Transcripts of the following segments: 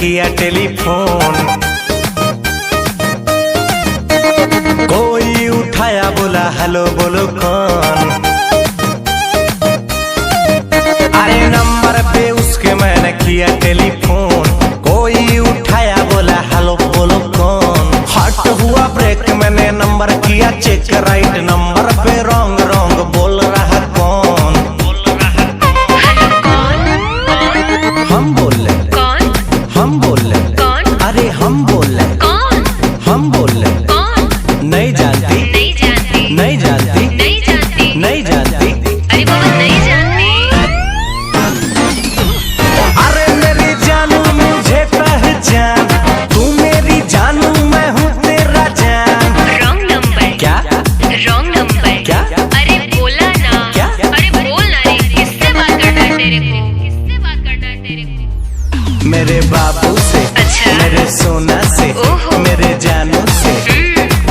किया टेलीफोन, कोई उठाया बोला हेलो बोलो कौन। अरे नंबर पे उसके मैंने किया टेलीफोन, कोई उठाया बोला हेलो बोलो कौन। हट हुआ ब्रेक मैंने नंबर किया चेक, राइट नंबर पे रॉन्ग रॉन्ग बोल रहा कौन। हम बोल रहे कौन, हम बोल रहे कौन, अरे हम बोल रहे कौन, हम बोल रहे कौन। नहीं जानती, नहीं जानती, नहीं जानती, नहीं जानती, नहीं जानती, अरे बाबा नहीं जानती। अरे मेरी जानू मुझे पहचान, तू मेरी जानू मैं हूँ तेरा जान। रॉन्ग नंबर क्या, रॉन्ग नंबर क्या, अरे बोला ना क्या, अरे बोल ना रे, किससे बात करना है तेरे को, किससे बात करना है तेरे को। मेरे बाबू से, अच्छा मेरे सोना से, मेरे जानू से।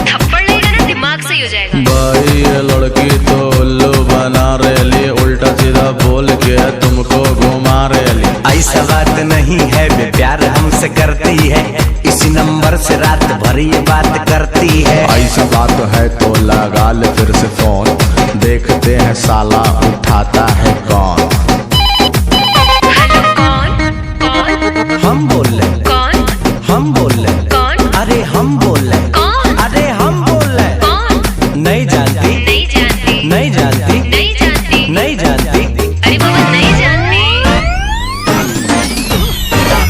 थप्पड़ लगेगा ना दिमाग सही हो जाएगा। भाई ये लड़की तो उल्लू बना रही, उल्टा सीधा बोल के तुमको घुमा रही। ऐसा बात नहीं है, वे प्यार हमसे करती है, इसी नंबर से रात भर ये बात करती है। ऐसा बात है तो लगा ले फिर से फोन, देखते हैं साला उठाता है कौन। हम बोल रहे कौन, हम बोल रहे कौन, अरे हम बोल रहे कौन, अरे हम बोल रहे कौन। नहीं जानती, नहीं जानती, नहीं जानती, नहीं जानती, नहीं जानती, अरे बाबा नहीं जानती।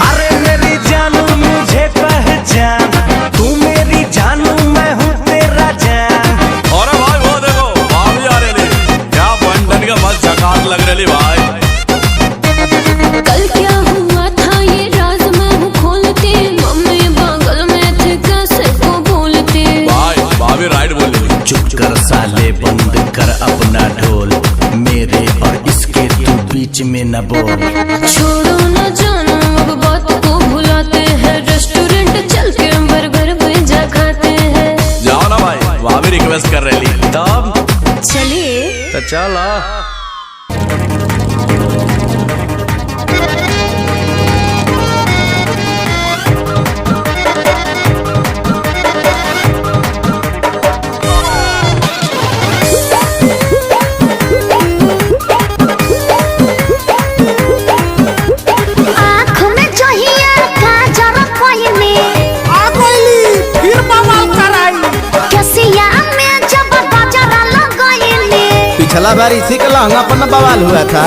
अरे मेरी जानू मुझे पहचान, तू मेरी जानू मैं हूँ तेरा जान। अरे भाई वो देखो भाभी आ रही, क्या बंधन का मस्त झकास लग रही भाई। कल क्या हुआ था ये राज मैं हूँ खोलते, मम्मी बगल में थे कैसे को बोलते। भाई भाभी राइट बोल रही। चुप कर साले, बंद कर अपना ढोल, मेरे और इसके तू बीच में न बोल। छोड़ो न जानो अब बात को भुलाते हैं, रेस्टोरेंट चल के बर्गर पिज्जा खाते हैं। जाओ ना भाई, भाभी रिक्वेस्ट कर रही। तब चलिए तो चलो। पिछला बार इसी का लहंगा पर न बवाल हुआ था।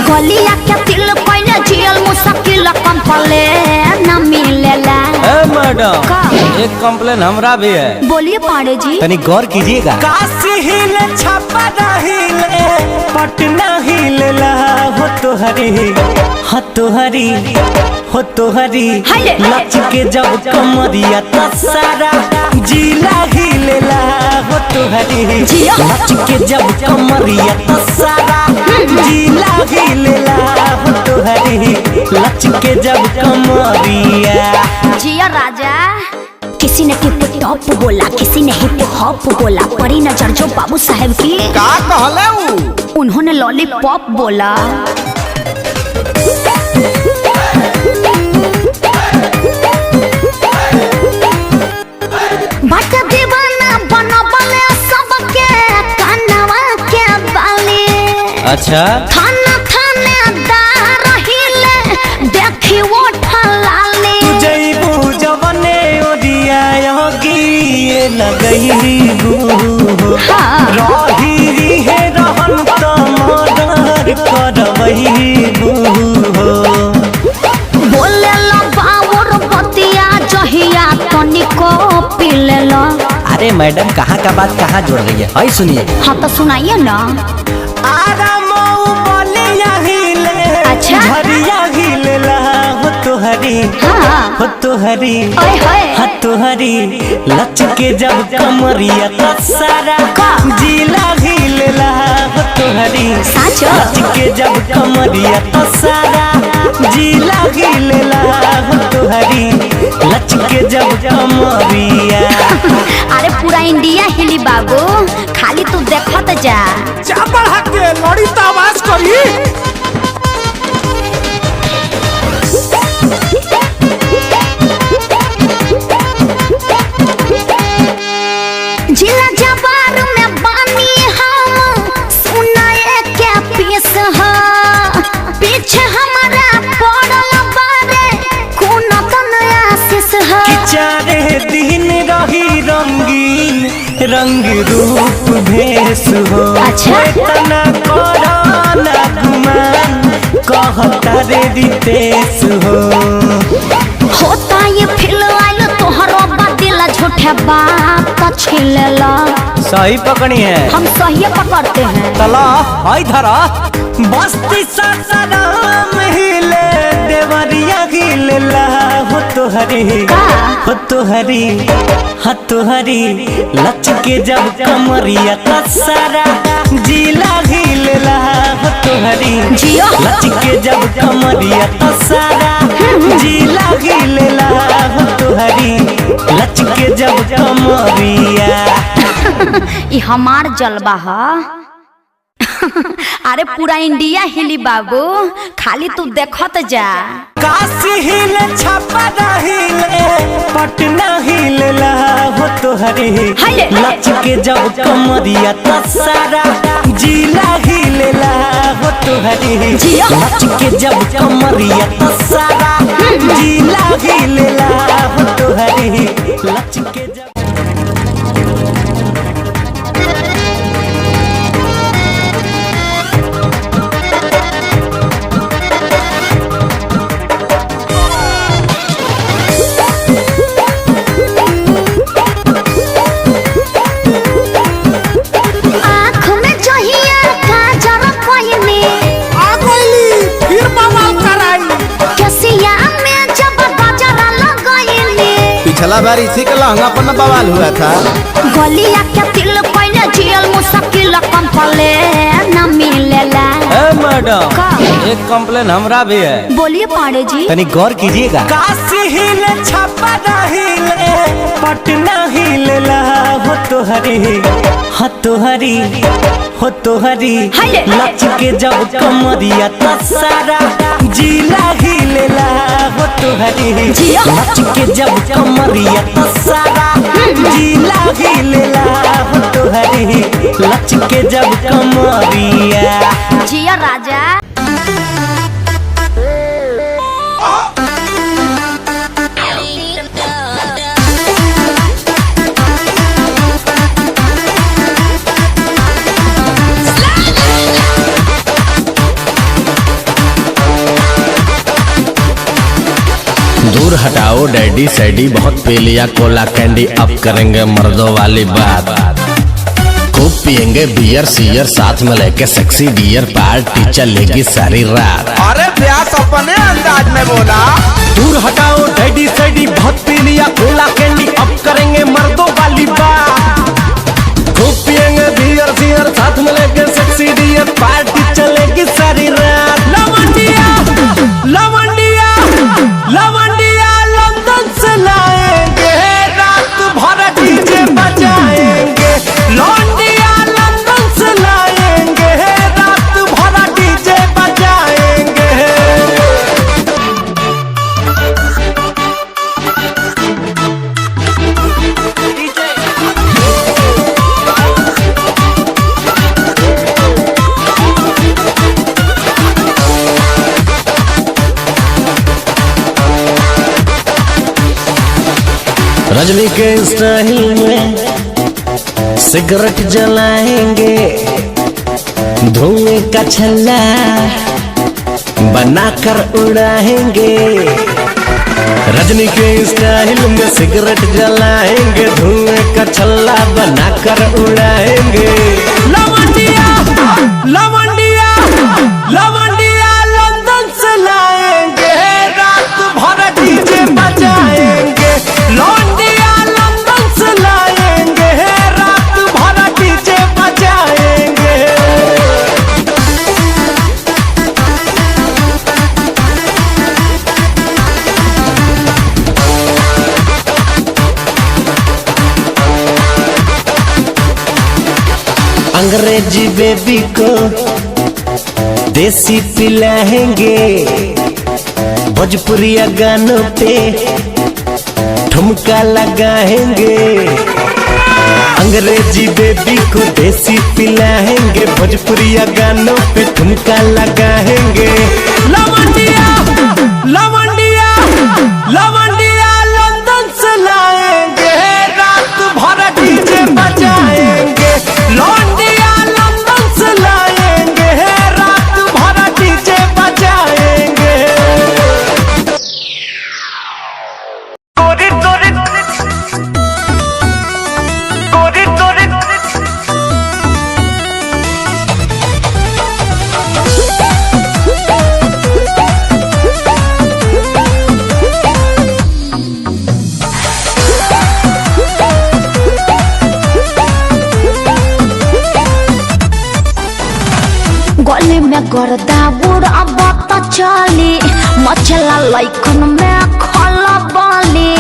गलिया के दिल पहले जियल मुश्किल कंपले न मिलेला। मैडम एक कंप्लेन हमरा भी है। बोलिए पांडे जी। तनी गौर कीजिएगा। काशी हिले छपरा हिले पटना हिले ला हो तोहरी, हो तोहरी, हो तोहरी। लच के जब कमरिया तो सारा जिला हिले ला हो तोहरी। लच के जब कमरिया तो सारा जिला हिले ला हो तोहरी। लच के जब कमरिया। जिया राजा। किसी ने टिप टॉप बोला, किसी ने हिप हॉप बोला, परी नजर जो बाबू साहब की का कहले उन्होंने लॉलीपॉप बोला। बट दीवाना बनबले सबके कानवा के बाली। अच्छा थाना थानेदार हिले देखी वो ठलाली। जईबू जवने ओदिया योगी लगईबू रही है रहन तो मर्डर करबईबू। बोले लो बावर बतिया जहिया तनिको पीले लो। अरे मैडम कहाँ का बात कहाँ जोड़ रही है, आई सुनिए। हाँ तो सुनाइए ना। अच्छा झरिया हिले ला हो तोहरी, हाँ हो तोहरी, ओए होए हो तोहरी। लच के जब कमरिया तो सारा जिला हिले ला हो तोहरी। साचो लच के जब कमरिया तो सारा जिला हिले ला हो तोहरी। लच के जब कमरिया। अरे पूरा इंडिया हिली बाबू, खाली तू देखत जा। चापड़ हक के लड़ी तो आवाज करी। दिन रही रंगीन रंग रूप भेस हो। अच्छा। तना कोरोना गुमान कहता रे रितेश हो। होता ये फिल आइल तोहरो बदिला झूठे बात का छिलेला। सही पकड़ी है, हम सही पकड़ते हैं। तला आई धरा बस्ती सासाराम हिले देवरिया गिलेला हो तोहरी हो तोहरी हो तोहरी लच के जब कमरिया तसारा जिला गिलेला हो तोहरी जियो। लच के जब कमरिया तसारा जिला गिलेला हो तोहरी लच के जब कमरिया। ये हमार जलवा है। अरे पूरा इंडिया हिली बाबू, खाली तू देखत जा। काशी हिले छापा हिले पटना हिलेला हो तोहरी लच के जब कमरिया तसारा जिला हिलेला हो तोहरी लच के जब कमरिया तसारा जिला हिलेला हो तोहरी लच के जब। पिछला बार इसी का लहंगा पर न बवाल हुआ था। गलिया के तिल पहले जेल मुश्किल कंपले न मिलेला। मैडम एक कंप्लेन हमरा भी है। बोलिए पांडे जी। तनी गौर कीजिएगा। काशी हिले छापा हिले पटना हिलेला हो तोहरी हो तोहरी हो तोहरी लच के जब कमरिया तसारा जिला हिलेला हो तोहरी लच के जब कमरिया तसारा जिला हिलेला हो तोहरी लच के जब कमरिया। जिया राजा। दूर हटाओ डैडी सैडी बहुत पी लिया कोला कैंडी, अब करेंगे मर्दों वाली बात। खूब पियेंगे बियर सियर साथ में लेके सेक्सी डियर, पार्टी चलेगी सारी रात। अरे व्यास अपने अंदाज में बोला। दूर हटाओ डैडी सैडी बहुत पी लिया कोला कैंडी, अब करेंगे मर्दों वाली बात। खूब पियेंगे बियर सियर साथ में लेके सेक्सी डियर, पार्टी चलेगी सारी रात। लवंडिया लवंडिया लवंडिया लंदन से लाएंगे, रात भर डीजे बजाएंगे। लवंडिया लंदन से लाएंगे, रात भर डीजे बजाएंगे। रजनी के स्टाइल में सिगरेट जलाएंगे, धुएं का छल्ला बनाकर उड़ाएंगे। रजनी के स्टाइल में सिगरेट जलाएंगे, धुएं का छल्ला बनाकर उड़ाएंगे। लवंडिया लवंडिया लवंडिया लंदन से लाएंगे, रात भर डीजे बजाएंगे। लवंडिया लंदन से लाएंगे, रात भर डीजे बजाएंगे। अंग्रेजी बेबी को देसी पिलाएंगे, भोजपुरिया गानों पे ठुमका लगाएंगे। अंग्रेजी बेबी को देसी पिलाएंगे, भोजपुरिया गानों पे ठुमका लगाएंगे। लवंडिया लवंडिया लवंडिया लंदन से लाएंगे, में गर्दा उड़ब त चली मचला लइकन में खला बाली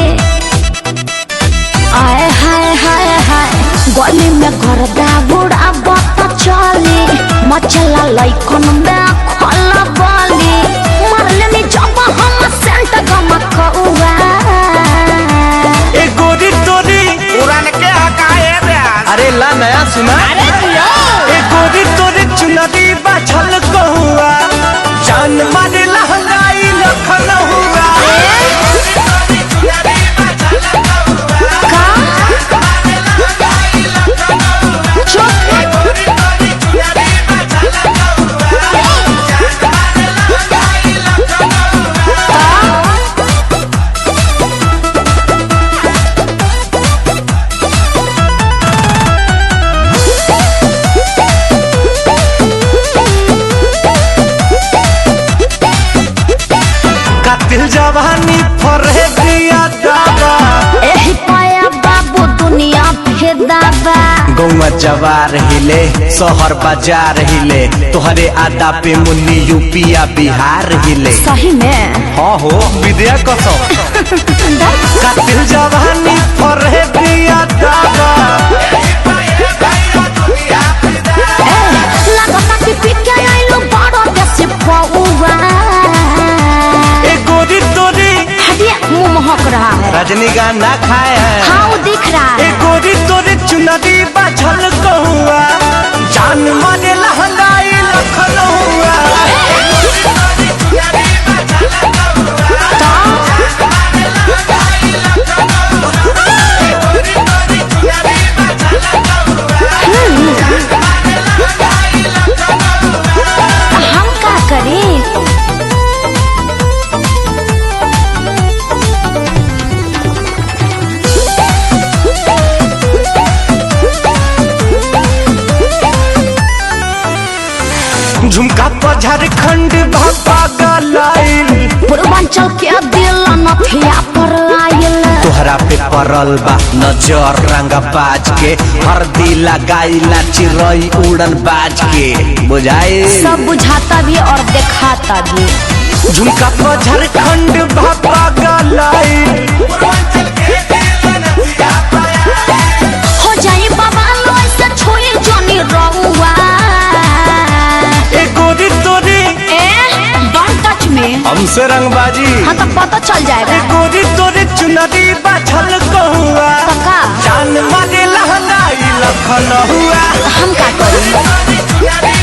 आए हाय हाय हाय गली में गर्दा उड़ब त चली मचला लइकन में खला बाली मरले में जब हम सेंट गमकौआ ए गोरी तोरी पुरान के हकाए रे। अरे ला नया सुना। ए गोरी तोरी चुनरी बाछल कहुआ जान मारे लहंगाई लखन हुआ दिल जवानी फरे दिया दादा एही पाया बाबू दुनिया फेदाबा गौवा जवार हिले शहर बाजार हिले तोहरे आदा पे मुन्नी यूपिया बिहार हिले सही में हाँ हो विद्या कसम दिल जवानी फरे दिया दादा लगता कि पीके आइलो बड़ो देसी पौवा मुंह महक रहा है रजनीगंधा ना खाए हैं हाँ वो दिख रहा है गोरी तोरे चुनरी बाछल कहुआ जान मारे लहंगाई लखन हुआ हम क्या करें झुमका पर झारखंड भापा गलाइल पूर्वांचल के दिल नथिया पर आयल तोहरा पे पड़ल बा नजर रंगा बाज के हरदी लगाइला चिरई उड़न बाज के बुझाई सब बुझाता भी और दिखाता भी झुमका पर झारखंड भापा गलाइल हो जाई बाबा लो ऐसे छोड़ी जोनी रहुआ हमसे रंगबाजी हाँ तो पता चल जाएगा गोरी तोरे चुनरी बाछल कहुआ पक्का जान मारे लहंगाई लखन हुआ हम क्या करें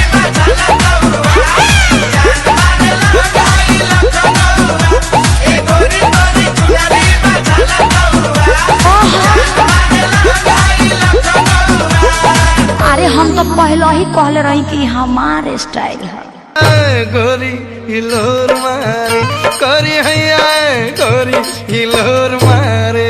अरे हम तो पहले ही कहले रही कि हमारे स्टाइल है गोरी हिलोर मारे गोरी हैया गोरी हिलोर मारे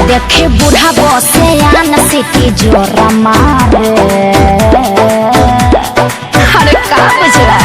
देखे बूढ़ा बसे आन सिटी जोरा मारे अरे का बुझला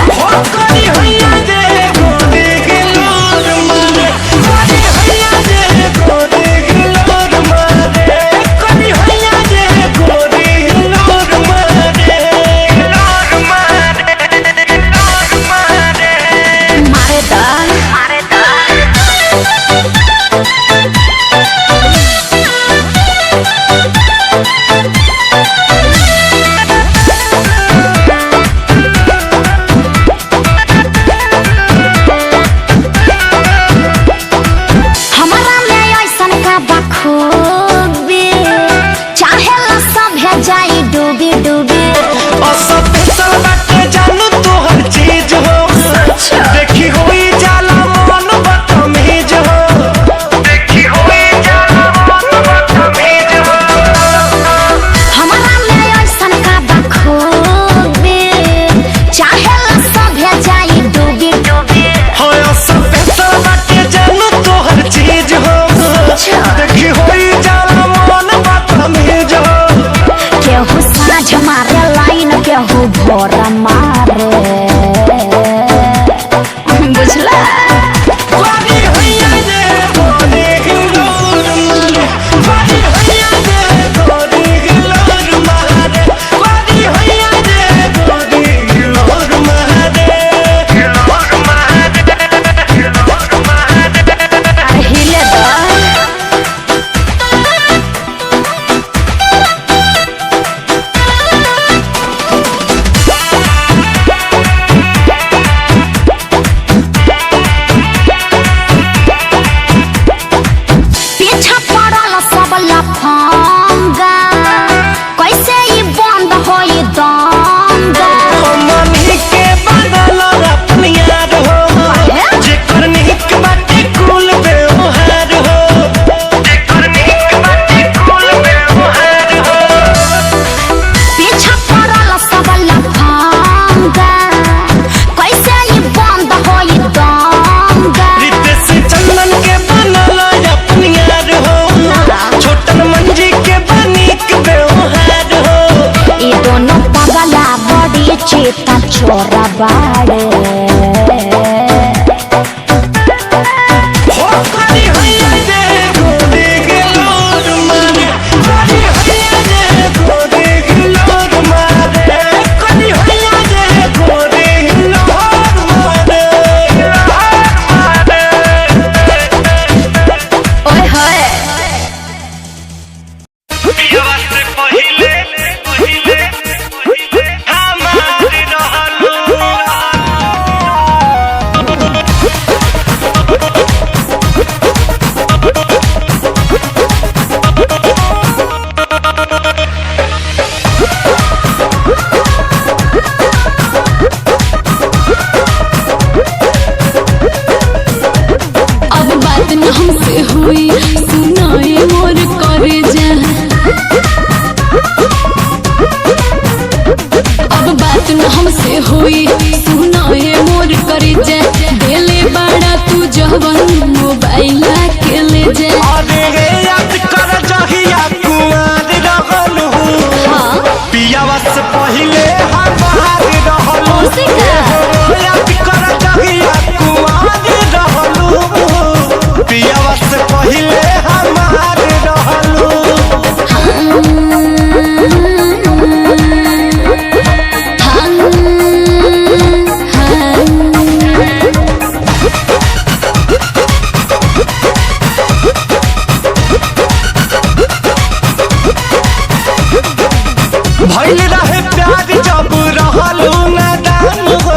भइल रहे प्यार जब रहलू नादान हो,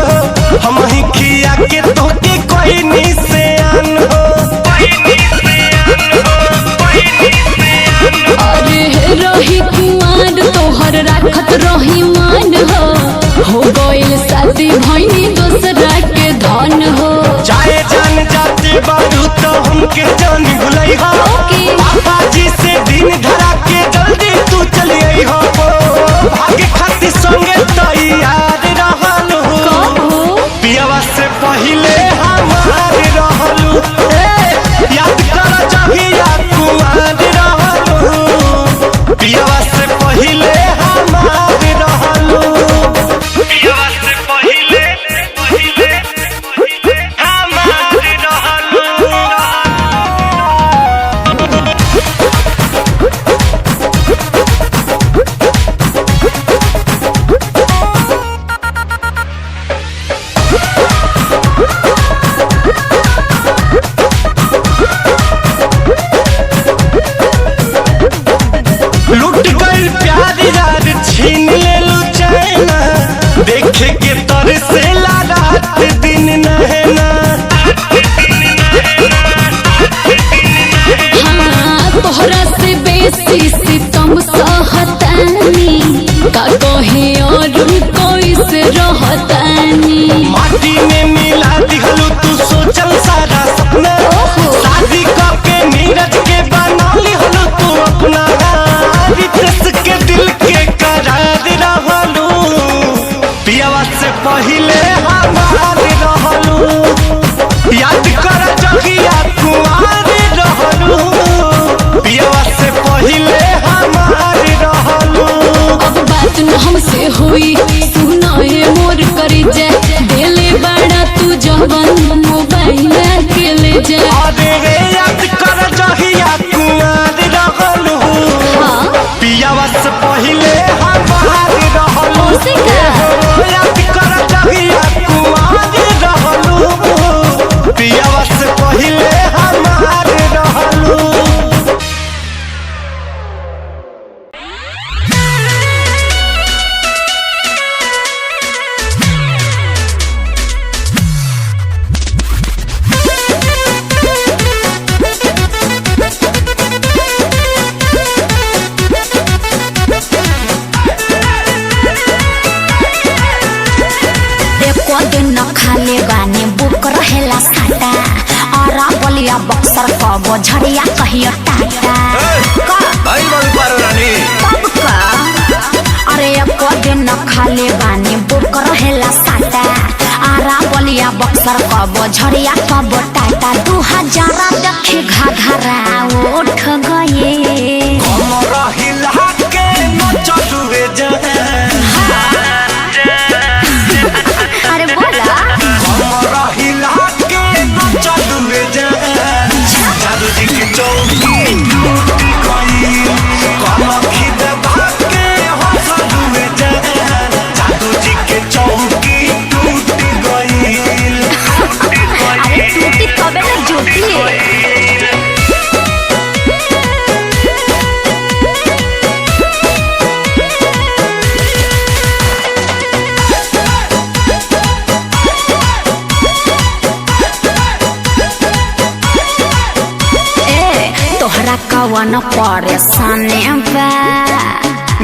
हम ही खिया के तोके कोई निशान हो। अरे रही कुमार तोहर राखत रही मान हो गइल शादी भइनी दोसरा के धन हो। चाहे जान जाते बारू तो हमके जान भुलई हो। पापा जी से दिन धरा के जल्दी तू चली आई हो। भागे खातिर संगे तैयार रहलू, पियावा से पहिले हमार रहलू। याद कर जहिया कुमार रहलू, पियावा से पहिले हमार रहलू। पियावा से पहिले हमार रहलू। लूट गई प्यार यार छीन ले लू चैना, देखे के तर से रात दिन नहना। हाँ तोहरा से बेसी सितम सहतानी, का कहे और कोई से रहतानी। माटी में मिला दिखलू तू सोचल सारा सपना, शादी करके नीरज के बना लिहलू तू अपना। रितेश के दिल के करार रहलू, पियावा से पहिले हमार रहलू। याद कर जहिया कुमार रहलू, पियावा से पहिले हमार रहलू। अब बात न हमसे हुई सुना है मोर करी जा, देले बड़ा तू जवन मोबाइल के ले जा। अरे रे याद कर जहिया कुमार रहलू, पियावा से पहिले हमार रहलू। याद कर जहिया कुमार रहलू, पियावा से पहिले हमार रहलू। एको दिन न खाले बानी बुक रहेला साटा, और बलिया बक्सर कबो झड़िया कहियो टाटा। कब का अरे एको दिन न खाले बानी बुक रहेला साटा, आरा बलिया बक्सर कबो झड़िया कबो टाटा। 2000 देखी घाघरा उठ गए। हमरा हिला के न चलुए अरे बोला हमरा हिला के न चलुए जादू जी की चौकी टूट गई, कलखी दबा के हंसलुए जादू जी के चौकी टूट गई। अरे टूटी तबे न जुटी। तोहरा कवन परेशानी बा?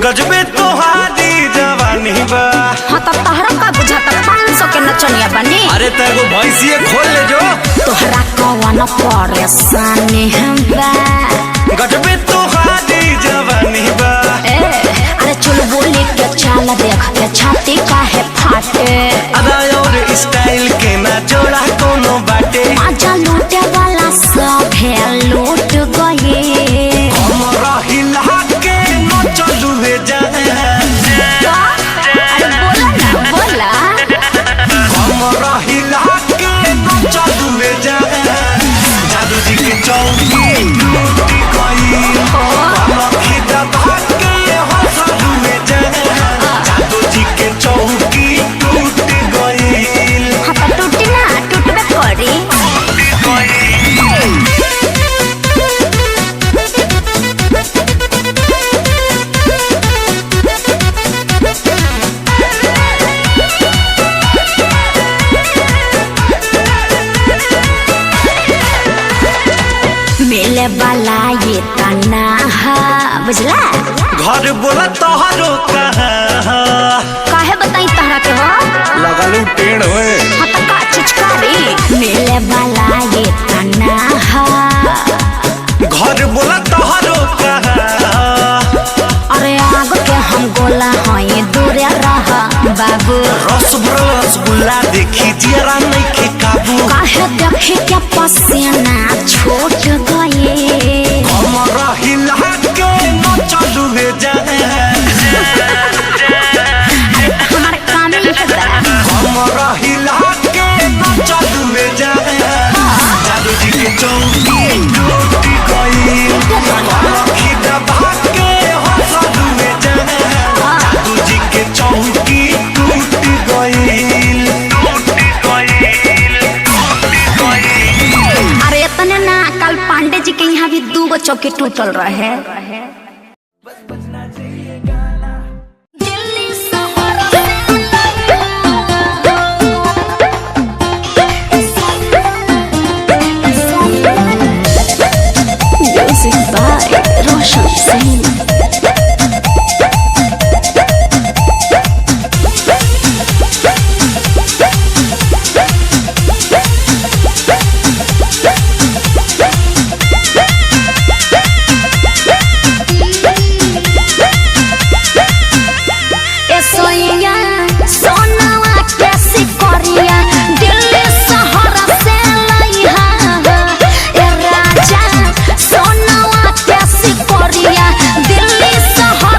गजबे तोहारी जवानी बा। हाँ तो तोहरा का बुझाता 500 के नचनिया बनी। अरे तेरे भैंसिए खोल ले जो। तोहरा कवन परेशानी बा? गजबे तोहारी जवानी बा। अरे चल बोले के चाल देख के छाती काहे फाटे। अदा और स्टाइल के ना जोड़ा कोनो बाटे। मजा लूटे वाला सब है लूट गए। हमरा हिला के न चलुए अरे बोला ना बोला। हमरा हिला के न चलुए जादू जी के चौकी टूट ये तना बुझला। घर बोला तोहरो कहाँ काहे बताई तहरा के हो लगलू टेढ़ होए हाँ तो का चीज करी मिले वाला ये तना घर बोला तोहरो कहाँ अरे आग के हम गोला हैं दूर रहा बाबू रस भरल रसगुल्ला देखी जरा नहीं के काबू काहे देखे क्या पसीना छूट गए हमर हिला के न चलू ले जाए हमारे काम ही है हमर हिला के न चलू ले जाए जादू जी के चौकी टूट गई लखी दबा के हंसलू ले जाए जादू जी के चौकी टूट गई अरे इतने ना कल पांडे जी के यहाँ भी 2 चौकी टूटल रहे। Music by Roshan Singh। Delhi शहर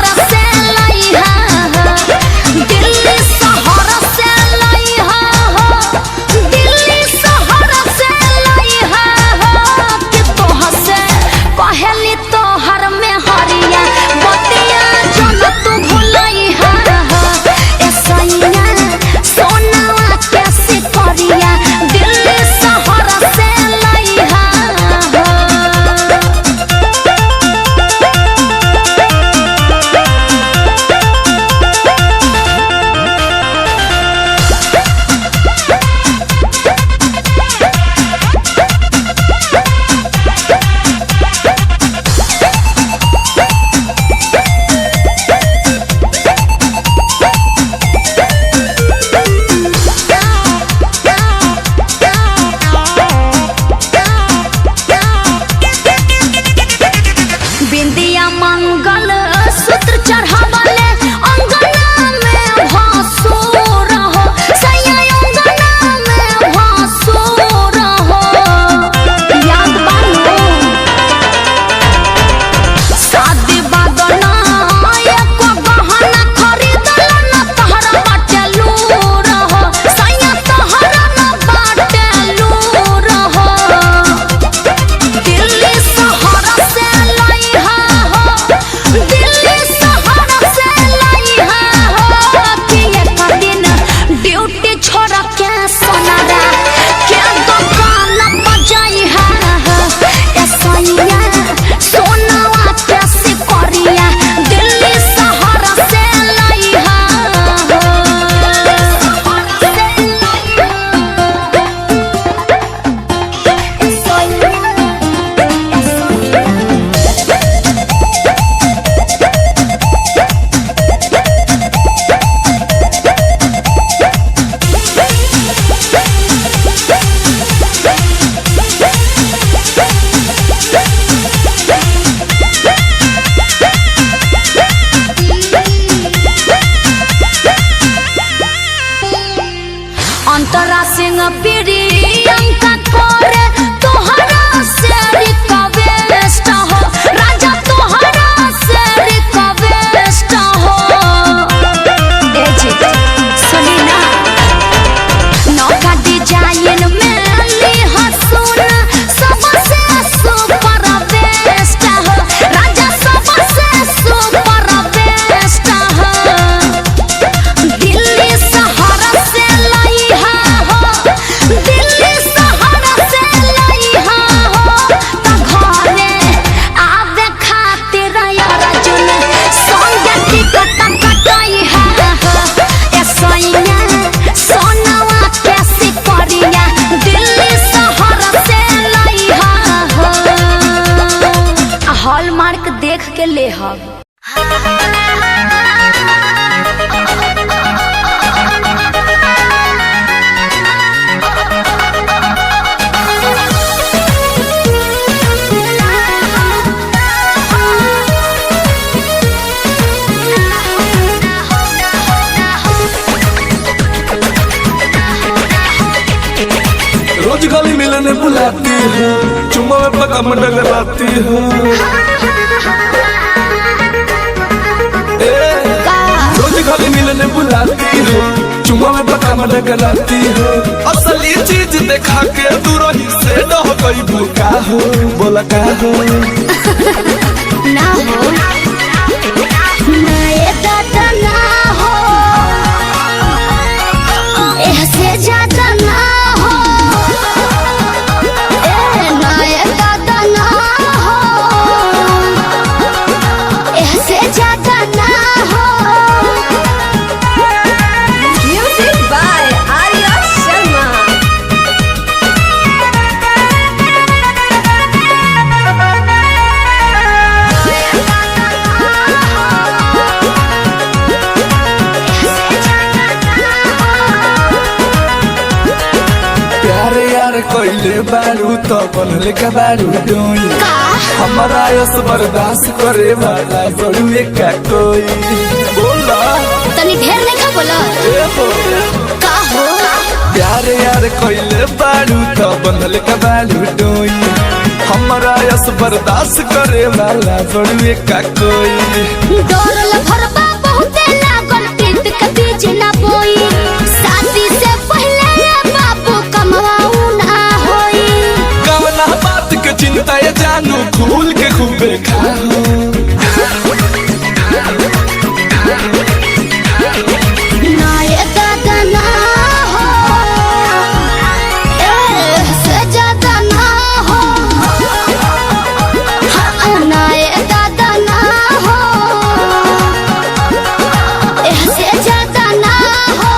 हॉलमार्क देख के ले हम। रोज गली मिलने बुलाती है, चुम्मा में पकम डगराती है। रोज गली मिलने बुलाती है, चुम्मा में पकम डगराती है। असली चीज देखा के तू रही से न हो कोई भूखा हो, बोला का हो ना हो ना ये दादा ना हो, ऐसे ज्यादा ना हो, ना ये दादा ना हो, ऐसे ज्यादा ना हो। Music by Arya Sharma. प्यारे यार कोइले बारू तो बनले का बारू डोई, हमारा यस बर्दाश्त करे वाला बड़ू का कोई। बोला तनी ढेर नहीं खा बोला का हो। प्यारे यार कोइले बारू तो बनले का बारू डोई, हमारा यस बर्दाश्त करे वाला बड़ू का कोई। डोरल भरबा बहुते लागल, पीत के बीच ना बोई, शादी से पहले बाबू कमवाऊ ना होई। कवना बात के चिंता ये जानू, खूल के खूबे खाओ। ना ये दादा ना हो, ऐसे ज्यादा ना हो, हाँ, ना ये दादा ना हो, ऐसे ज्यादा ना हो।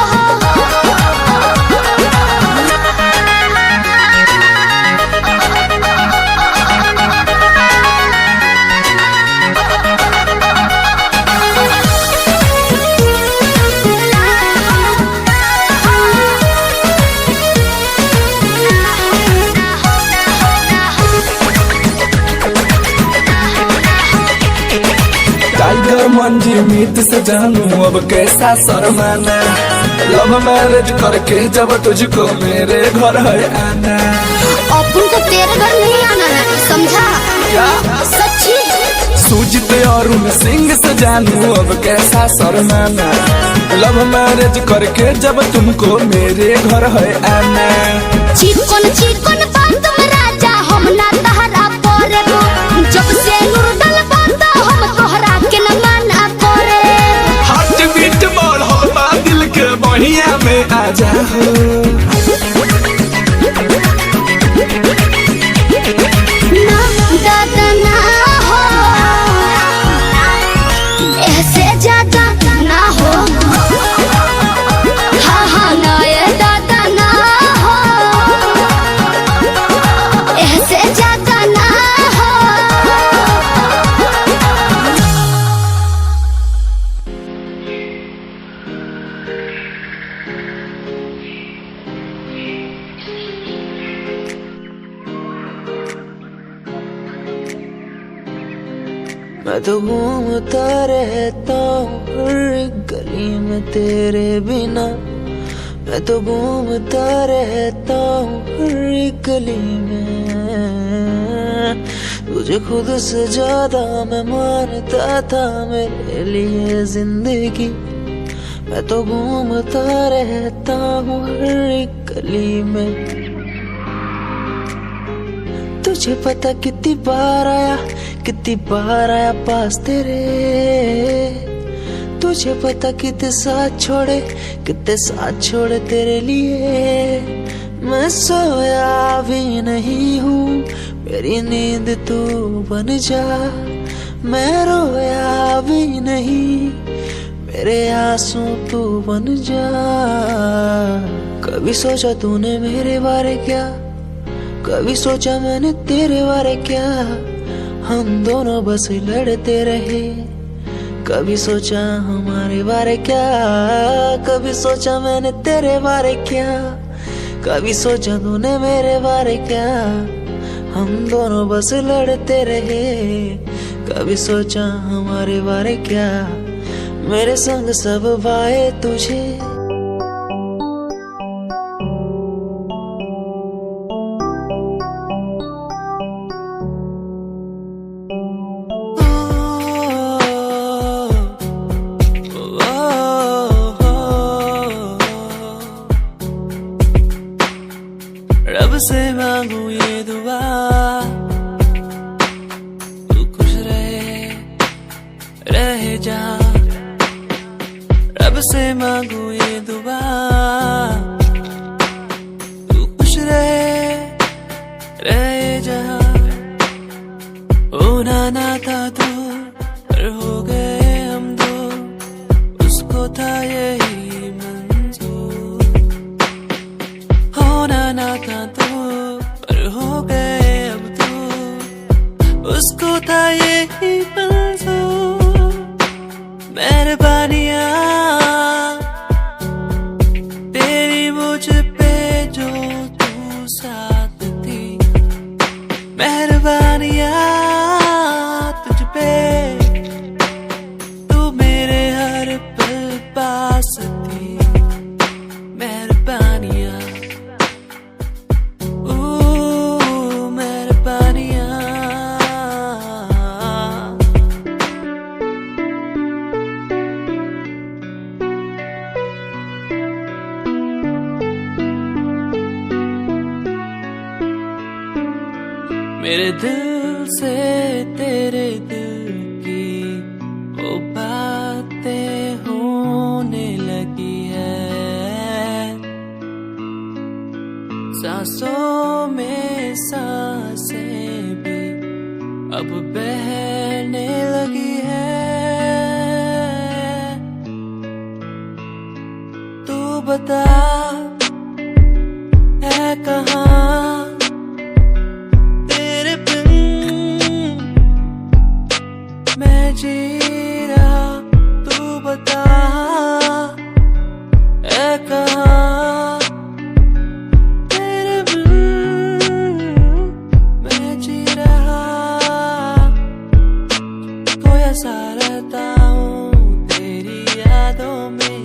टाइगर मंजी मीत से जानू अब कैसा शर्माना, लव मैरिज करके जब तुझको मेरे घर है आना। अपन को तेरे घर नहीं आना है, समझा क्या सच्ची। सूजित और सिंह से जानू अब कैसा शर्माना, लव मैरिज करके जब तुमको मेरे घर है आना। चिकन चिकन बात में राजा हम ना तहरा परे, जब से नूरदल बात हम तोहरा के न माना करे। हार्ट बीट बढ़ा दिल के बहिया में आ जाओ। ना दादा ना हो, ऐसे ज्यादा ना हो, हाँ हाँ ना ये दादा ना हो, ऐसे ज्यादा ना हो। मैं तो घूमता रहता हूँ हर एक गली में तेरे बिना, मैं तो घूमता रहता हूँ हर एक गली में। तुझे खुद से ज्यादा मैं मानता था मेरे लिए जिंदगी, मैं तो घूमता रहता हूँ हर एक गली में। तुझे पता कितनी बार आया पास तेरे, तुझे पता कितने साथ छोड़े तेरे लिए। मैं सोया भी नहीं हूँ, मेरी नींद तू बन जा। मैं रोया भी नहीं, मेरे आंसू तू बन जा। कभी सोचा तूने मेरे बारे क्या, कभी सोचा मैंने तेरे बारे क्या। हम दोनों बस लड़ते रहे। कभी सोचा हमारे बारे क्या, कभी सोचा मैंने तेरे बारे क्या, कभी सोचा तूने मेरे बारे क्या। हम दोनों बस लड़ते रहे। कभी सोचा हमारे बारे क्या, मेरे संग सब भाए तुझे। रब से मांगू ये दुआ, तू खुश रहे जा। रब से मांगू ये दुआ, तू खुश रहे जा। होना ना था तू पर हो गए हम दो, उसको था यही मंजूर। होना ना था तू पर हो गए अब तो, उसको था यही मंजूर। मेहरबानियाँ तेरी मुझ पे जो तू साथ थी, मेहरबानियाँ तुझ पे तू मेरे हर पल पास थी। मेहरबानियाँ मेरे दिल से तेरे दिल की वो बातें होने लगी है। सांसों में सांसें भी अब बहने लगी है। तू बता है कहाँ मैं जी रहा, तू बता है कहाँ तेरे बिन मैं जी रहा। खोया सा रहता हूँ तेरी यादों में,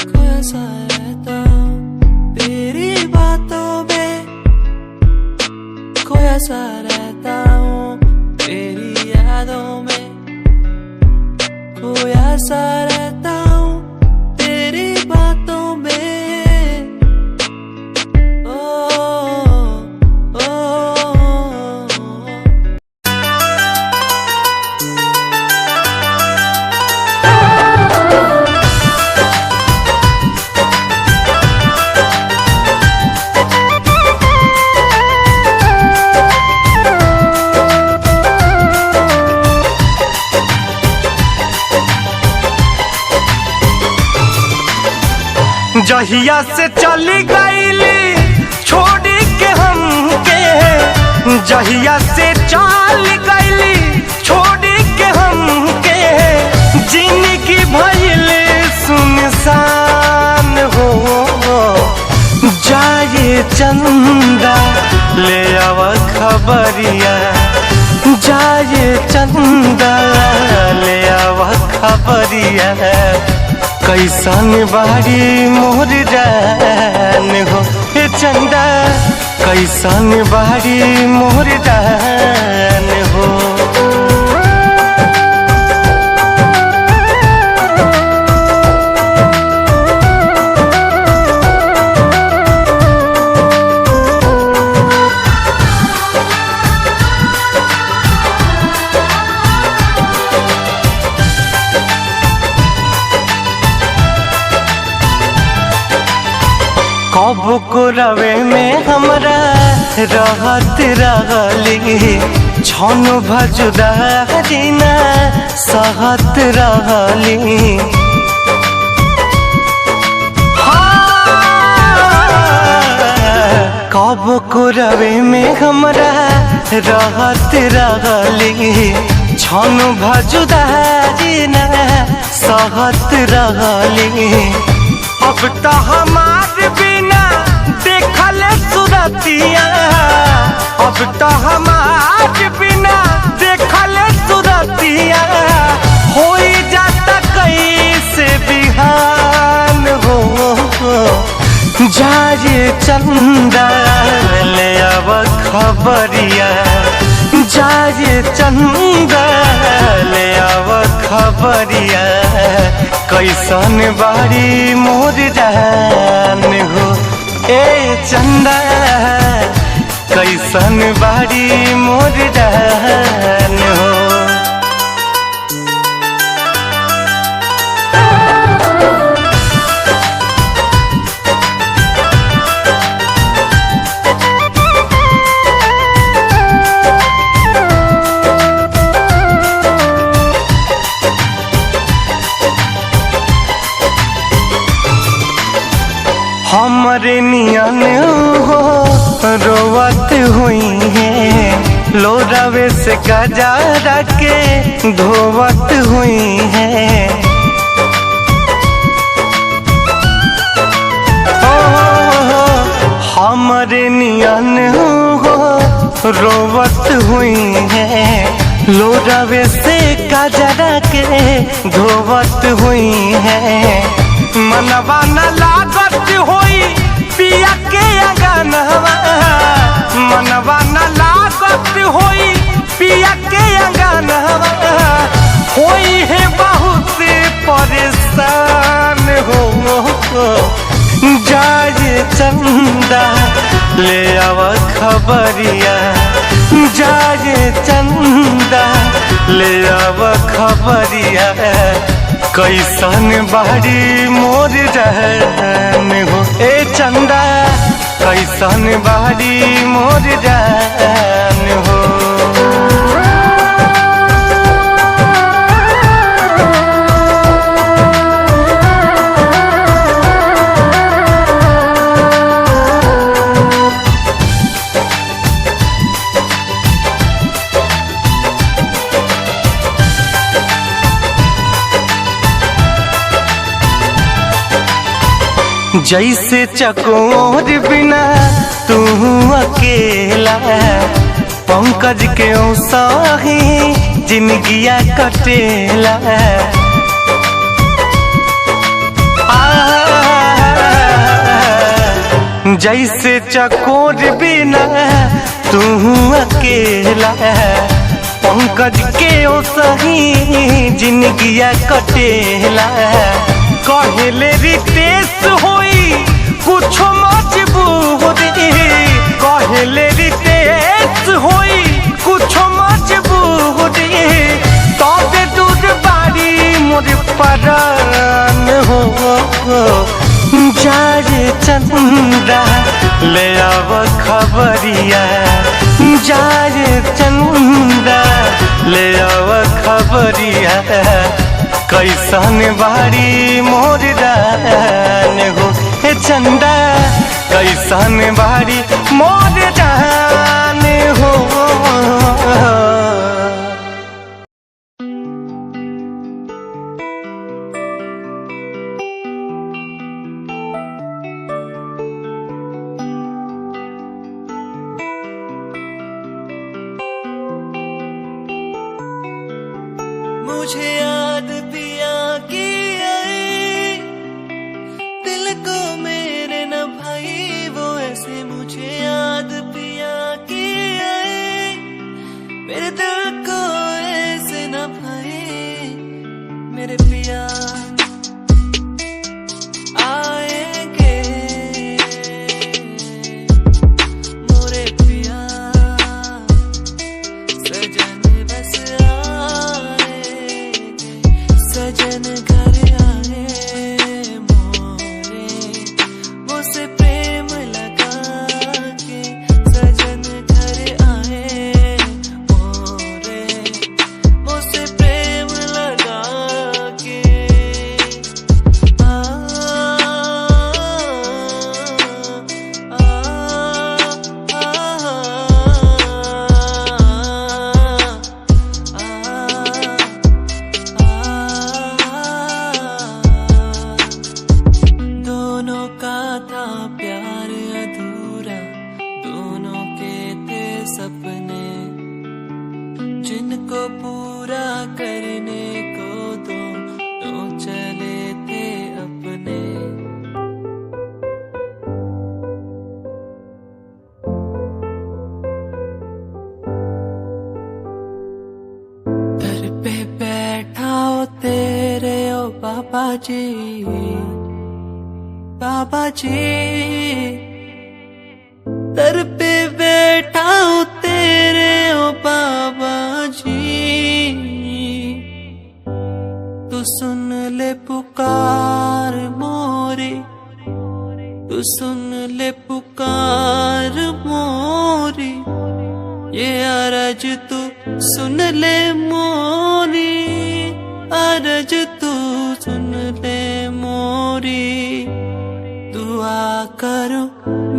खोया सा रहता हूँ तेरी बातों में, खोया सा रहता हूँ तेरी यादों में, खोया सा रहता हूँ तेरी बातों में। ओ, ओ, जहिया से चली गईली छोड़ के हमके, जहिया से चल गईली छोड़ के हमके, जिंदगी भइल सुनसान हो। जाए चंदा ले आव खबरिया, जाए चंदा ले आव खबरिया, कैसन बारी मोर जान हो। हे चंदा कैसन बारी मोर जान हो। कब को रवे में हमरा रहत रहली, छन भजुदा हरिना सहत रहली। कब को रवे में हमरा रहत रहली छन भजुदारी न सहत रहली। अब तो हमार बिना देखल सुरतिया, अब तो हमार बिना देखल सुरतिया हो जाता कैसे बिहान हो। जाए चंदा ले अब खबरिया, जाए चंदा ले अब खबरिया कैसन बारी मोर जान हो। ए चंदा कैसन बारी मोर जान हो। हमरे नियन हो रोवत हुई है, लोरावे से गजारा के धोवत हुई है। हमरे नियन हो रोवत हुई है, लोरावे से गजारा के धोवत हुई है। मनवा न लागत होई पिया के अंगनवा, मनवा न लागत होई पिया के अंगनवा होई है बहुत परेशान हो। जाए चंदा ले आव खबरिया, जाए चंदा ले आव खबरिया कैसन बारी मोर जान हो। ए चंदा कैसन बारी मोर जान हो। जैसे चकोर बिना तू अकेला, पंकज के साही जिंदगिया कटेला। जैसे चकोर बिना तू अकेला, पंकज के साही जिंदगिया कटेला। कहले रितेश होई कुछ मजबूरी, कहले रितेश होई कुछ मजबूरी तबे दूर बारी मोर परान हो। जाए चंदा ले आव खबरिया, जाए चंदा ले आव खबरिया कैसन बारी मोर जान हो। हे चंदा कैसन बारी मोर जान हो। मुझे याद पिया की आई, दिल को मेरे न भाई वो ऐसे। मुझे याद पिया की आई, मेरे दिल को ऐसे न भाई। मेरे पिया आएंगे, मोरे पिया सजन बस सजन घर आए मोरे, मुझसे प्रेम लगा के सजन घर आए मोरे। जिनको पूरा करने को तो चले थे अपने। दर पे बैठा हो तेरे ओ बाबा जी, बाबा जी। दर पे बैठा हूँ तेरे ओ बाबा जी, तू सुन ले पुकार मोरी, तू सुन ले पुकार मोरी, ये अरज तू सुन ले मोरी, अरज तू सुन ले मोरी। दुआ करो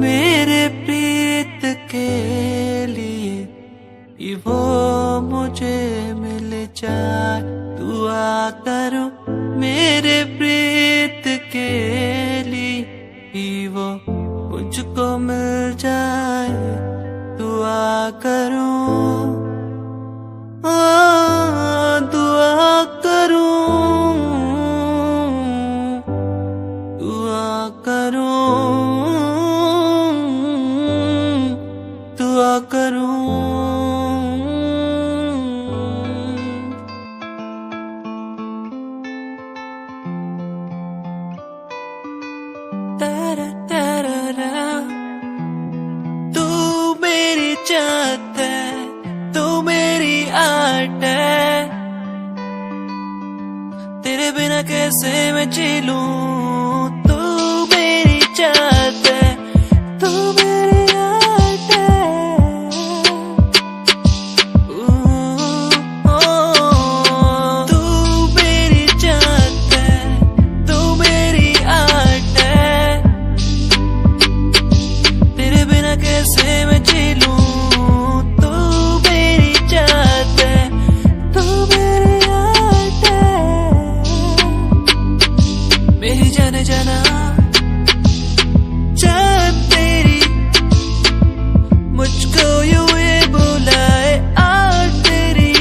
मेरे प्रीत के लिए कि वो मुझे मिल जाए। दुआ करो मेरे प्रीत के लिए कि वो मुझको मिल जाए। दुआ करो, दुआ करो, दुआ करो, दुआ करो। तू मेरी चाहत है, तू मेरी आर्ट है, तेरे बिना कैसे मैं जी लूं। तू मेरी चाहत है, तू मेरी आर्ट है, तू मेरी चाहत है, तू मेरी आर्ट है, तेरे बिना कैसे मैं जी लूं। तू मेरी चाहत है, तू मेरी आर्ट है, मेरी जाने जाना चाहत तेरी, मुझको यूं ये बुलाए आर्ट तेरी,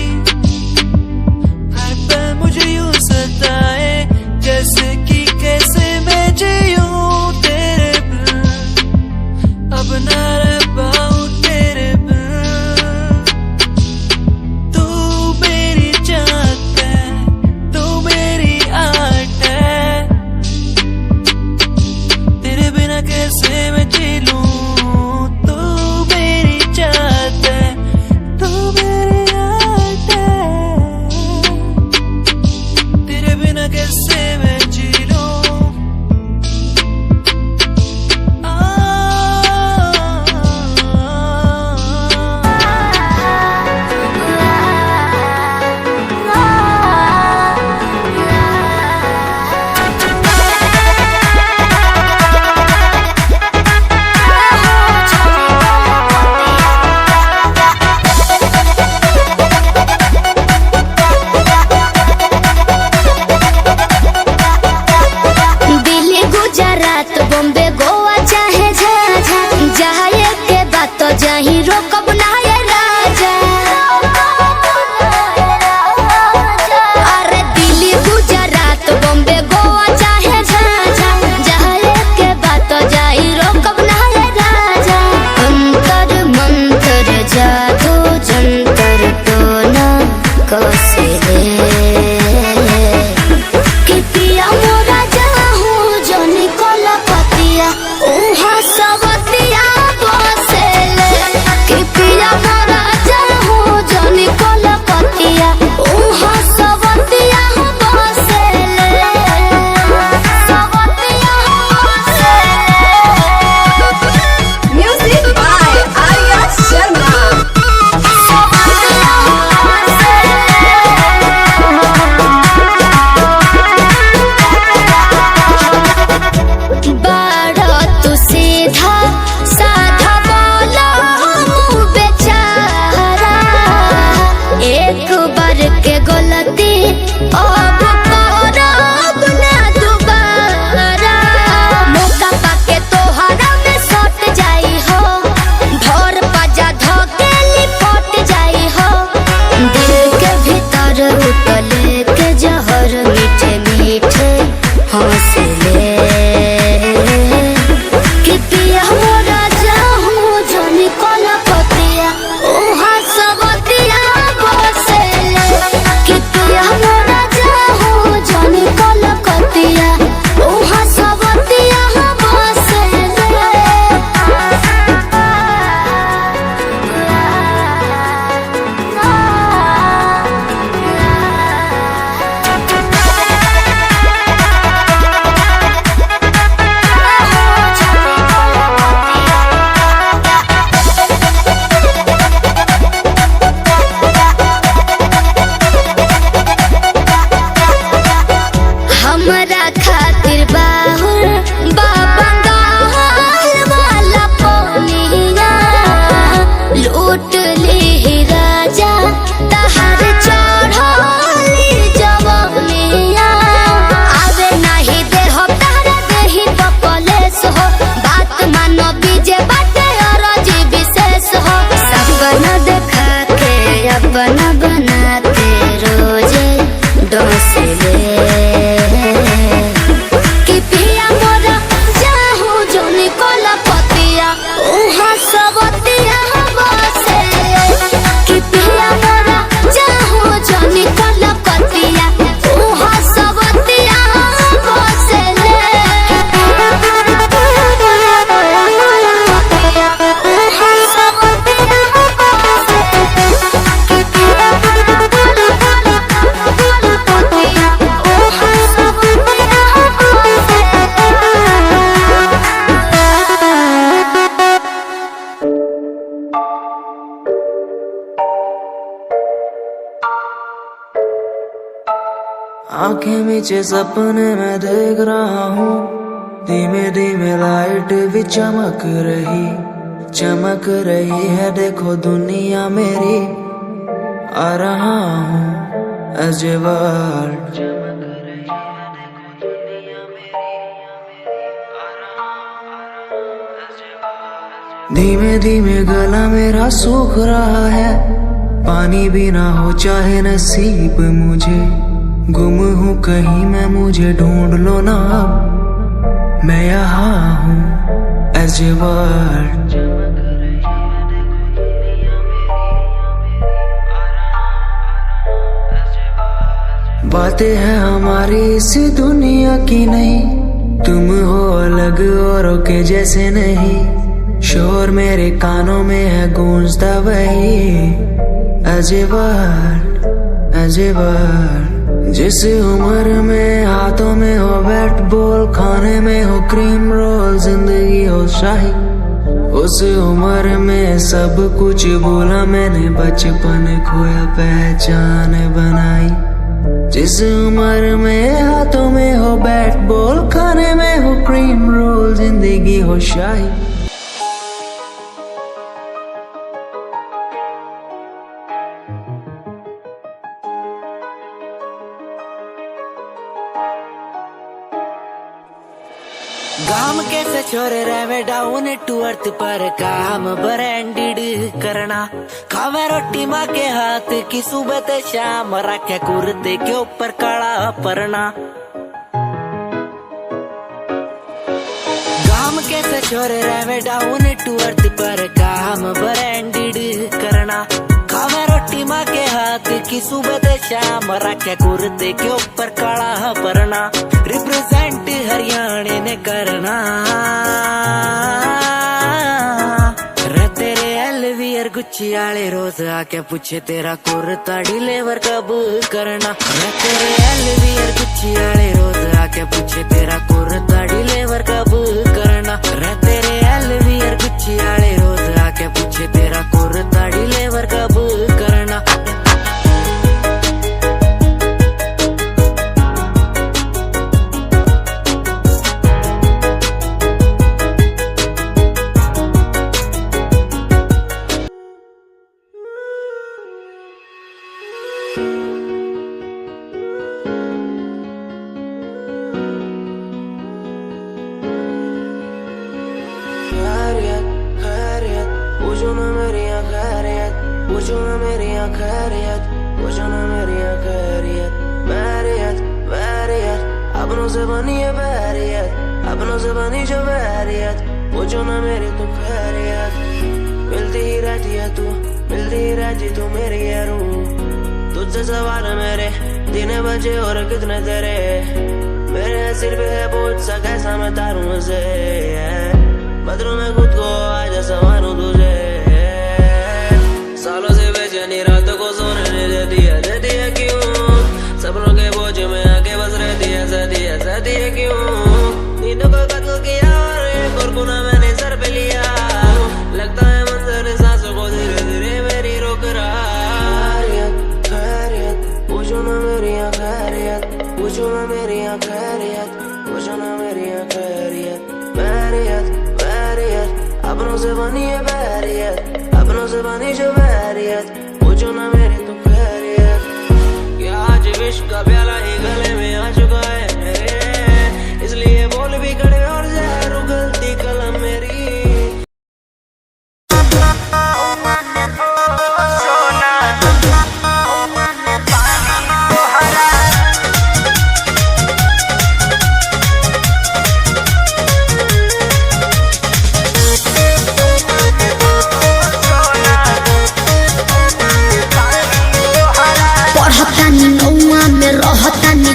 हर पल मुझे यूं सताए जैसे कि कैसे मैं जीऊं तेरे बिन, अब ना रह पाऊं तेरे बिन। तू मेरी चाहत है, तू मेरी आर्ट है, तेरे बिना कैसे मैं जी लूं। तू मेरी चाहत है, तू मेरी आर्ट है, तेरे बिना कैसे मैं जी लूं। दिल्ली गुजरात बॉम्बे गोवा चाहे झाझा, जाए के बात तो जाही रोकब ना ये राजा। अरे दिल्ली गुजरात बॉम्बे गोवा चाहे झाझा, जाए के बात तो जाही रोकब ना ये राजा। अंतर मंतर जादू जंतर तो ना कसे कि पिया मोरा जाहूं जोनी कोलकातिया, उहाँ सवतिया बसेले। कि पिया मोरा जाहूं जोनी कोलकातिया, उहाँ सवतिया बसेले, सवतिया बसेले। Music by Arya Sharma. बाड़ा तू सीधा साधा बोला मुँह बेचारा, एक बार के गलती अब करब ना दोबारा। मौका पाके तोहरा में सट जाई हो, धर पाजा धके लिपट जाई हो। बना बना के रोज डोस ले कि पिया मोरा जाहू जो निकोला पतिया उहाँ सबतिया बसे कि पिया मोरा जाहू जो निकोला पतिया उहाँ सबतिया बसे आंखें मीचे सपने में देख रहा हूँ, धीमे धीमे लाइट भी चमक रही है। देखो दुनिया मेरी आ रहा हूँ as a world। धीमे धीमे गला मेरा सूख रहा है, पानी भी ना हो चाहे नसीब मुझे। गुम हूँ कहीं मैं, मुझे ढूंढ लो ना अब, मैं यहाँ हूँ as a world। बातें हैं हमारी इस दुनिया की नहीं, तुम हो अलग औरों के जैसे नहीं। शोर मेरे कानों में है गूंजता वही as a world। जिस उम्र में हाथों में हो बैट बॉल, खाने में हो क्रीम रोल, जिंदगी हो शाही, उस उम्र में सब कुछ भूला मैंने, बचपन खोया पहचान बनाई। जिस उम्र में हाथों में हो बैट बॉल, खाने में हो क्रीम रोल, जिंदगी हो शाही। काम कैसे छोरे रहे डाउन टू अर्थ पर, काम ब्रांडेड करना, खावे रोटी माँ के हाथ की सुबह ते शाम, रखे कुर्ते के ऊपर काला परना। काम कैसे छोरे रहे डाउन टू अर्थ पर, काम ब्रांडेड करना, खावे रोटी माँ के हाथ की सुबह ते शाम, रखे कुर्ते के ऊपर काला परना। रिप्रेजेंट हरियाणा ने करना, रे तेरे एलवीआर गुच्ची आले रोज आके पूछे तेरा कुर्ता डिलीवर कब करना। रे तेरे एलवीआर गुच्ची आले रोज आके पूछे तेरा कुर्ता डिलीवर कब करना। रे तेरे एलवीआर गुच्ची आले रोज आके पूछे तेरा कुर्ता डिलीवर कब करना। अपनों से बनी है बैरियत, अपनों से बनी जो बैरियत, पूछो ना मेरी तो खैरियत। मिलती ही रहती है तू, मिलती ही रहती तू मेरी है रूह। तुझसे सवाल मेरे दिन बजे और कितने तेरे, मेरे सिर पे है बोझ सा कैसा मैं तारूं उसे। बदलूं मैं खुद को आज संवारूं तुझे, सालों से बेचैनी रातों को सोने नहीं देती है क्यों। सपनों के बोझ में आके बस रहती है क्यों। नींदों को कत्ल किया और एक और गुनाह मैंने सर पे लिया, लगता है मंजर सांसों को धीरे धीरे मेरी रोक रहा। खैरियत पूछो ना मेरी खैरियत, पूछो ना मेरी खैरियत, पूछो ना मेरी खैरियत। बैरियत अपनों से बनी है बैरियत, अपनों से बनी जो बैरियत, पूछो ना मेरी तो खैरियत। क्या आज विश्व का प्याला ही गले में आ चुका है मेरे, इसलिए बोल भी कड़े और जहर उगलती कलम मेरी। सोना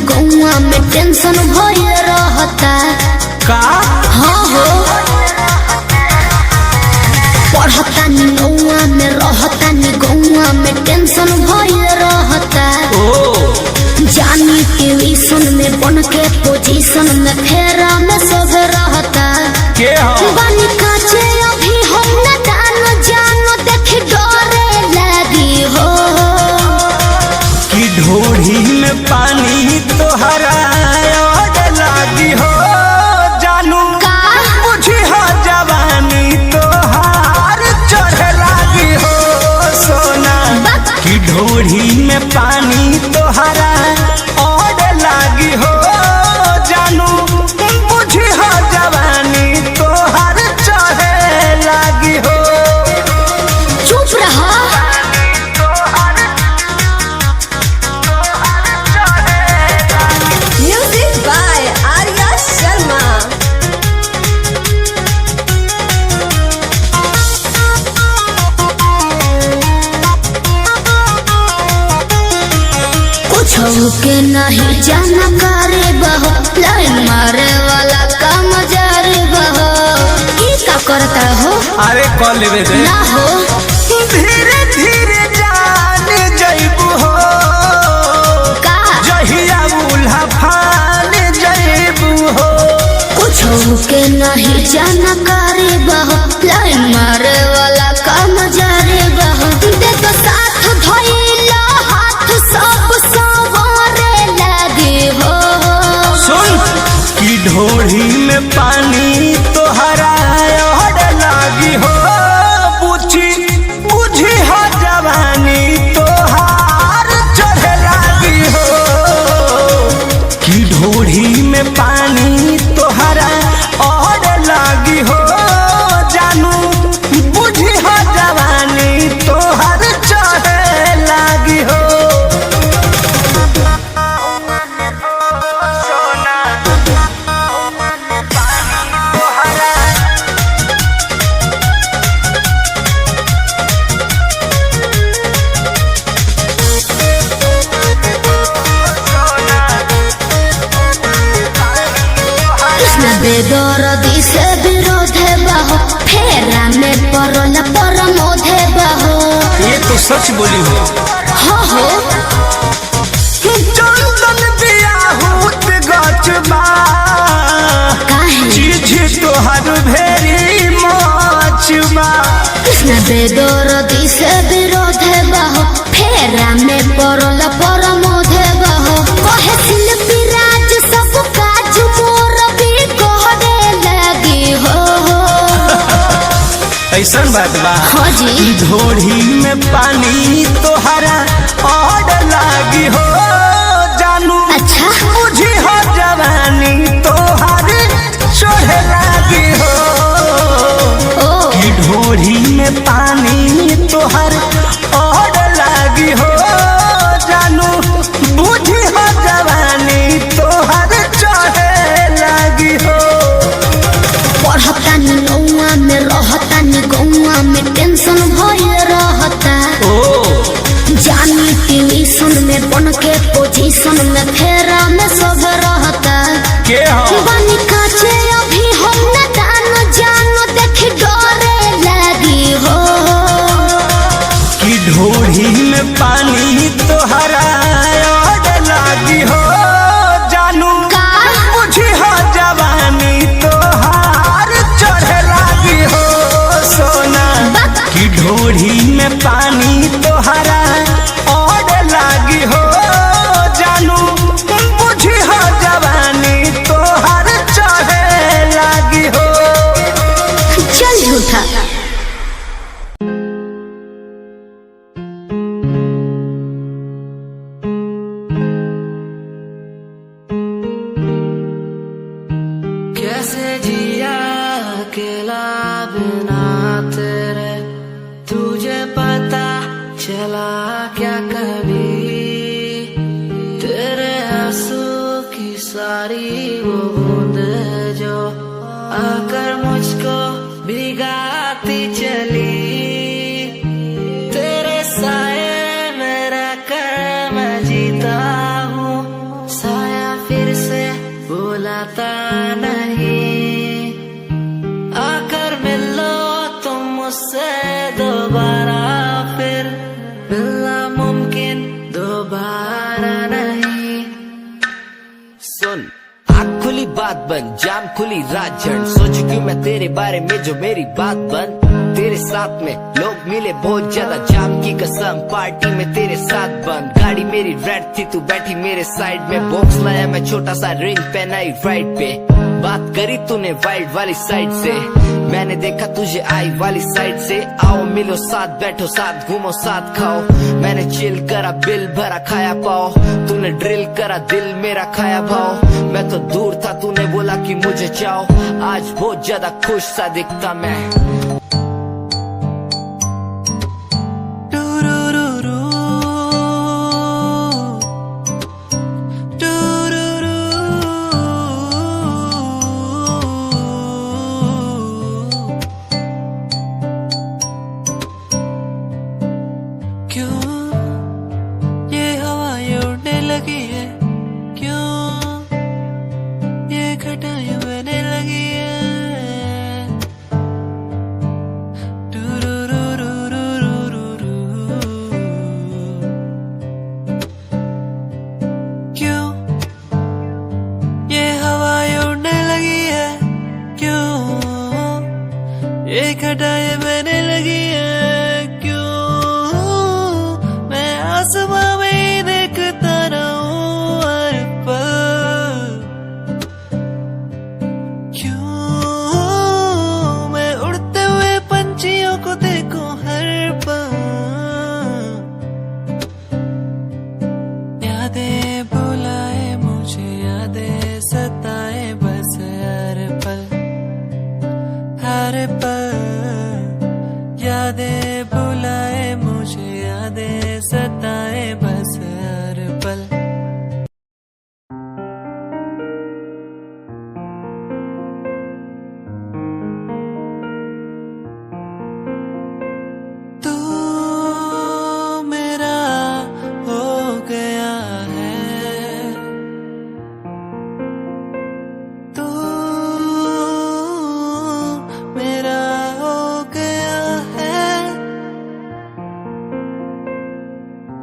गौआ में टेंशन भइल रहता। का हाँ हो पढ़तानी नौआ में रहतानी गौआ में टेंशन भइल रहता। जानी ट्यूशन में बन के पोजीशन में फेरा में सब रहता। के हो बनी काचे अभी हम न जानो देख डरे लगी हो कि ढोढ़ी में पानी तोहरा और लागी हो जानू का बुझी हो जवानी तोहार चढ़े लागी हो सोना कि ढोढ़ी में पानी तोहरा और लागी हो जानू बुझी हो जवानी तोहार चढ़े लागी हो। चुप रहा। Music by Arya Sharma. कुछ के नहीं जानकारी बहो लाइन मारे वाला काम जारी बहो ई का करता हो अरे कॉल लेवे दे ना हो धीरे धीरे जान जइबू हो का जहिया उल्हा फान जइबू हो। कुछ के नहीं जानकारी बहो लाइन मारे वाला काम जारी बहो देखो साथ धइला हाथ सब सवारे लगे हो। सुन कि ढोढ़ी में पानी तोहरा और लागी हो बुझी बुझी हो जवानी तोहार चढ़े लागी हो कि ढोढ़ी में पानी तोहरा और लागी हो जानू बुझी हो जवानी तोहार चढ़े लागी हो। कृष्ण बेदरदी से विरोध बहो फेरा में परल परमोध बहो। ये तो सच बोली हो हो चंदन बियाहूत गचबा काहे चीज तोहर भेरी मचबा। कृष्ण बेदरदी से विरोध बहो फेरा में परल परमोध बहो कहे शिल्पी राज सब काज मोर भी कहरे लगी हो। ऐसन बात बा हाँ जी ढोढ़ी में पानी तोहरा और लागी हो जानू अच्छा बुझी हो जवानी तोहर चढ़े लागी हो ओ कि ढोढ़ी में पानी तोहर और लागी हो जानू बुझी हो जवानी तोहर चढ़े लागी हो। पढ़तानी नौआ में रहतानी गौआ में टेंशन भइल रहता। जानी ट्यूशन में बन के पोजीशन में फेरा में सब रहता। के हो बनी काचे अभी हम न जानो देख डरे लगी हो कि ढोढ़ी में पानी तोहरा और लागी हो जानू का बुझी हो जवानी तोहार चढ़े लागी हो सोना कि ढोढ़ी में पानी तोहरा और लागी हो जानू बुझी हो जवानी तोहार चढ़े लागी हो। चल झूठा। कैसे जिया अकेला बिना तेरे तुझे पता चला क्या कभी तेरे आंसू की सारी वो बूंद जो आकर मुझको भिगाती चली तेरे साए में रहकर मैं जीता हूँ साया बात बन, जाम खुली रात झड़, सोच क्यों मैं तेरे बारे में जो मेरी बात बन। तेरे साथ में लोग मिले बहुत ज्यादा, जाम की कसम पार्टी में तेरे साथ बंद। गाड़ी मेरी रेड थी, तू बैठी मेरे साइड में, बॉक्स लाया मैं छोटा सा, रिंग पहनाई राइट पे। बात करी तूने वाइल्ड वाली साइड से, मैंने देखा तुझे आई वाली साइड से। आओ मिलो साथ, बैठो साथ, घूमो साथ, खाओ। मैंने चिल करा, बिल भरा, खाया पाओ। तूने ड्रिल करा, दिल मेरा खाया भाव। मैं तो दूर था, तूने बोला कि मुझे चाहो। आज बहुत ज्यादा खुश सा दिखता मैं।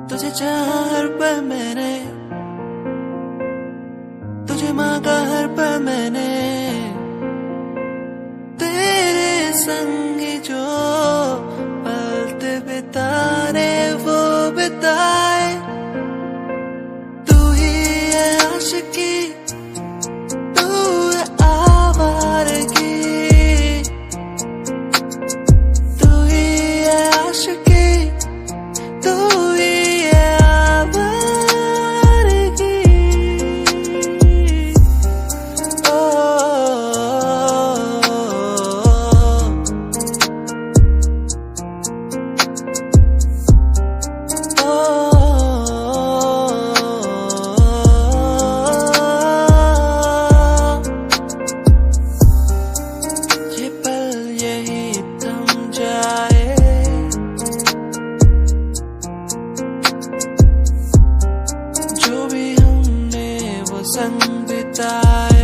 तुझे चाहा हर पल मैंने, तुझे मांगा हर पल मैंने, तेरे संग जो पल बिताने वो बिताए। तू ही है आशिकी, तू है आवारगी, तू ही है आशिकी, तू ही है आवारगी। ओ, ये पल यही थम जाए, जो भी हमने वो संग बिताए।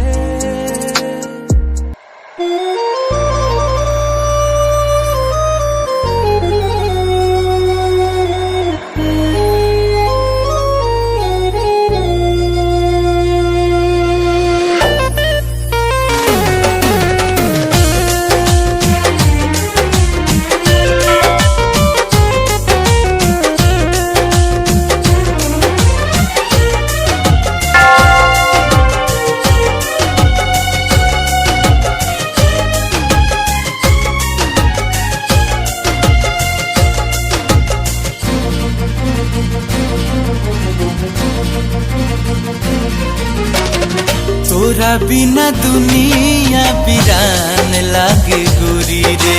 तोरा बिना दुनिया बिरान लागे गोरी रे,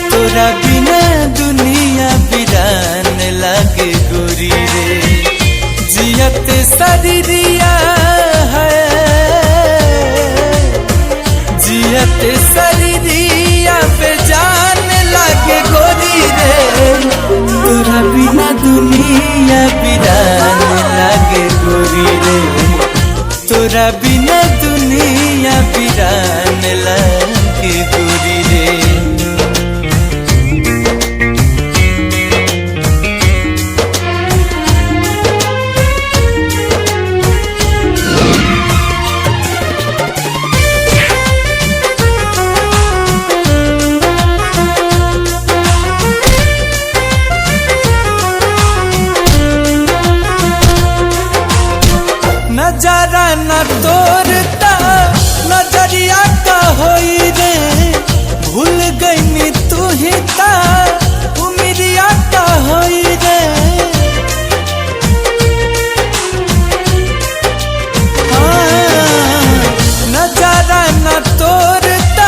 तोरा बिना दुनिया बिरान लागे गोरी रे। जियत शरीरिया है, जियत शरीरिया बेजान लागे गोरी रे। तोरा बिना दुनिया बिरान लागे गोरी रे, तोरा बिना दुनिया बिरान लागे गोरी रे। न तोरता नजरिया का होई रे भूल गई तू ही ता उमिरिया का होई रे नजारा न तोरता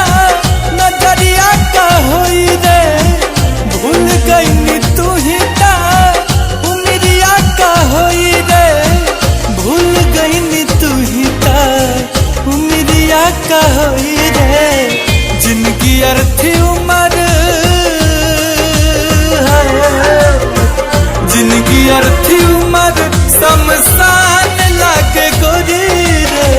नजरिया का होई रे भूल गई तू ही ता उमिरिया का होई रे भूल गई तू ही ता उमिरिया का होई रे जिंदगी अर्थी उम्र जिंदगी अर्थी उम्र शमशान लागे गोरी रे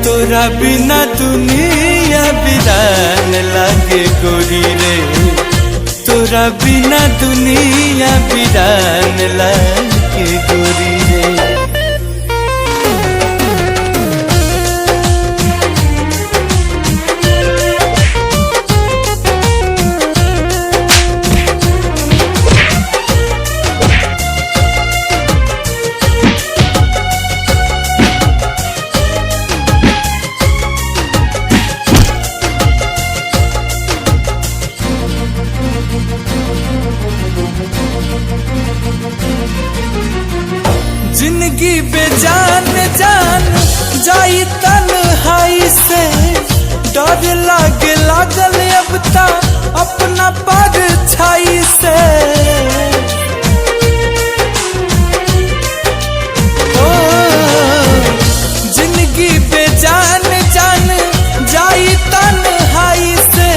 तोरा बिना दुनिया बिरान लागे गोरी रे तोरा बिना दुनिया बिरान लागे गोरी रे जिंदगी बेजान जान जाई तन्हाई से डर लागे लागल अब ता अपना पर छाई से ओ जिंदगी बेजान जान जाई तन्हाई से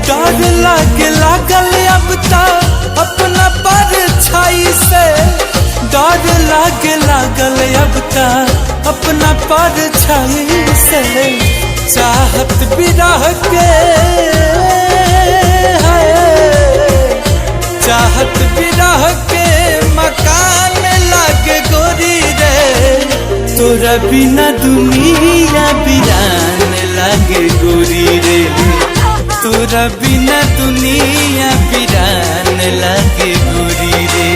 डर लागे लागल अब ता अपना पर छाई से डर लागे लागल अब ता अपना पर छाई से चाहत बिरह के चाहत बिरह के मकान लागे गोरी रे तोरा बिना दुनिया बिरान लागे गोरी रे तोरा बिना दुनिया बिरान लागे गोरी रे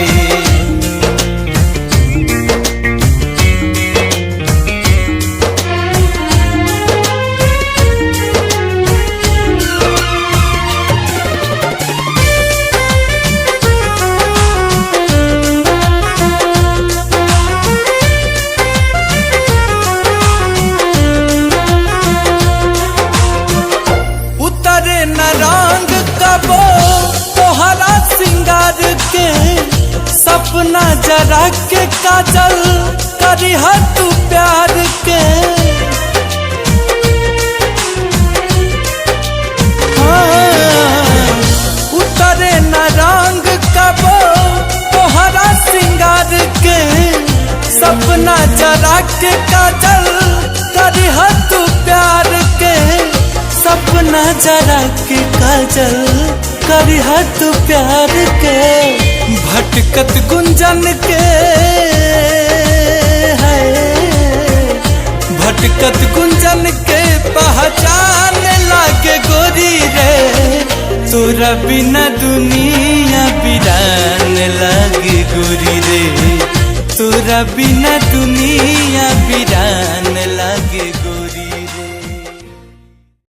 सपना जरा के काजल करी तू प्यार के उतरे न रंग कबो तोहरा सिंगार के सपना जरा के काजल करी तू प्यार के सपना जरा के काजल करी तू प्यार के भटकत गुंजन के है भटकत गुंजन के पहचान लागे गोरी रे तोरा बिना दुनिया बिरान लागे गोरी रे तोरा बिना दुनिया बिरान